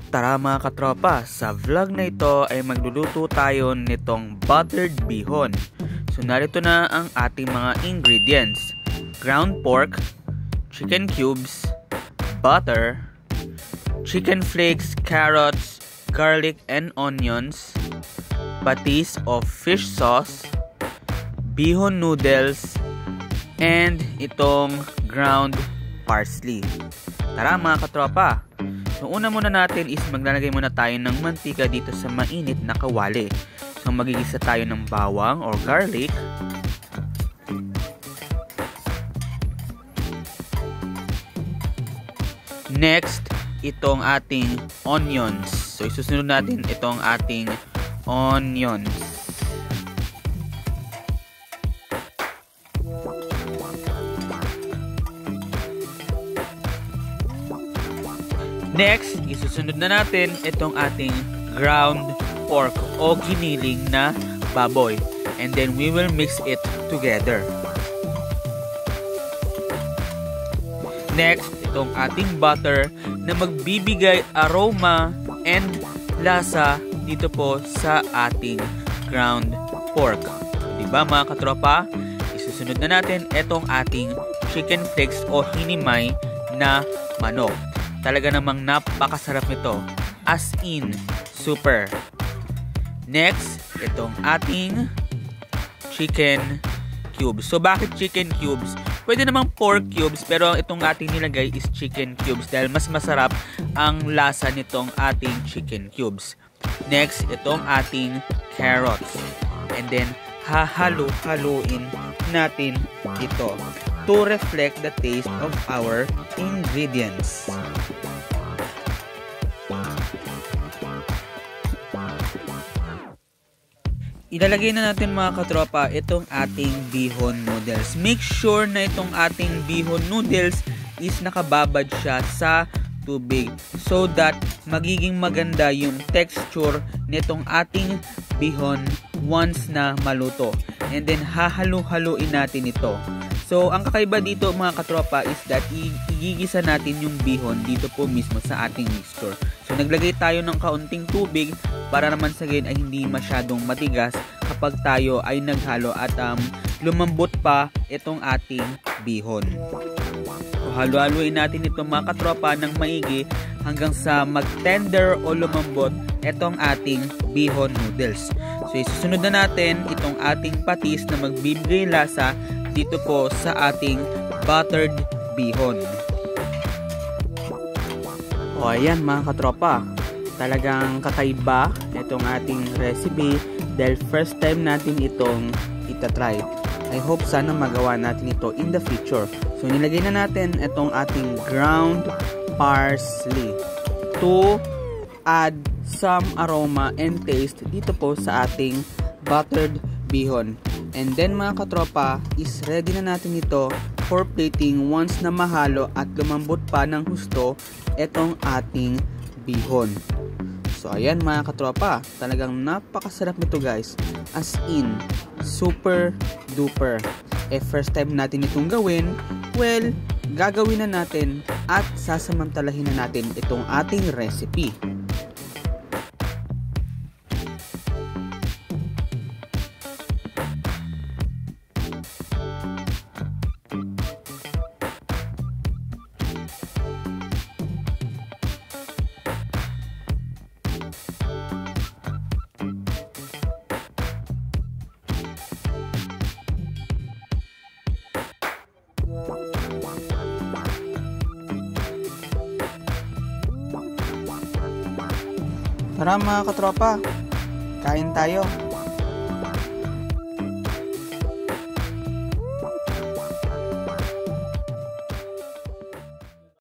Tara mga katropa, sa vlog na ito ay magluluto tayo nitong buttered bihon. So narito na ang ating mga ingredients: ground pork, chicken cubes, butter, chicken flakes, carrots, garlic and onions, patis of fish sauce, bihon noodles, and itong ground parsley. Tara mga katropa! So una muna natin is maglalagay muna tayo ng mantika dito sa mainit na kawali. So magigisa tayo ng bawang or garlic. Next, itong ating onions. So isusunod natin itong ating onions. Next, isusunod na natin itong ating ground pork o giniling na baboy. And then we will mix it together. Next, itong ating butter na magbibigay aroma and lasa dito po sa ating ground pork. Diba mga katropa? Isusunod na natin itong ating chicken flakes o hinimay na manok. Talaga namang napakasarap nito. As in, super. Next, itong ating chicken cubes. So, bakit chicken cubes? Pwede namang pork cubes, pero itong ating nilagay is chicken cubes dahil mas masarap ang lasa nitong ating chicken cubes. Next, itong ating carrots. And then, hahalo-haluin natin ito to reflect the taste of our ingredients. Ilalagay na natin mga katropa itong ating bihon noodles. Make sure na itong ating bihon noodles is nakababad siya sa tubig so that magiging maganda yung texture nitong ating bihon once na maluto. And then hahalo-haluin natin ito. So, ang kakaiba dito mga katropa is that igigisa natin yung bihon dito po mismo sa ating mixture. So, naglagay tayo ng kaunting tubig para naman sa gayon ay hindi masyadong matigas kapag tayo ay naghalo at lumambot pa itong ating bihon. So, halo-haluin natin ito mga katropa ng maigi hanggang sa mag-tender o lumambot itong ating bihon noodles. So, isusunod na natin itong ating patis na magbibigay lasa dito po sa ating buttered bihon. O ayan mga katropa, talagang kakaiba itong ating recipe dahil first time natin itong itatry. I hope sana magawa natin ito in the future. So nilagay na natin itong ating ground parsley to add some aroma and taste dito po sa ating buttered bihon. And then mga katropa, is ready na natin ito for plating once na mahalo at lumambot pa ng husto itong ating bihon. So ayan mga katropa, talagang napakasarap nito guys. As in, super duper. First time natin itong gawin, well, gagawin na natin at sasamantalahin na natin itong ating recipe. Tara mga katropa, kain tayo.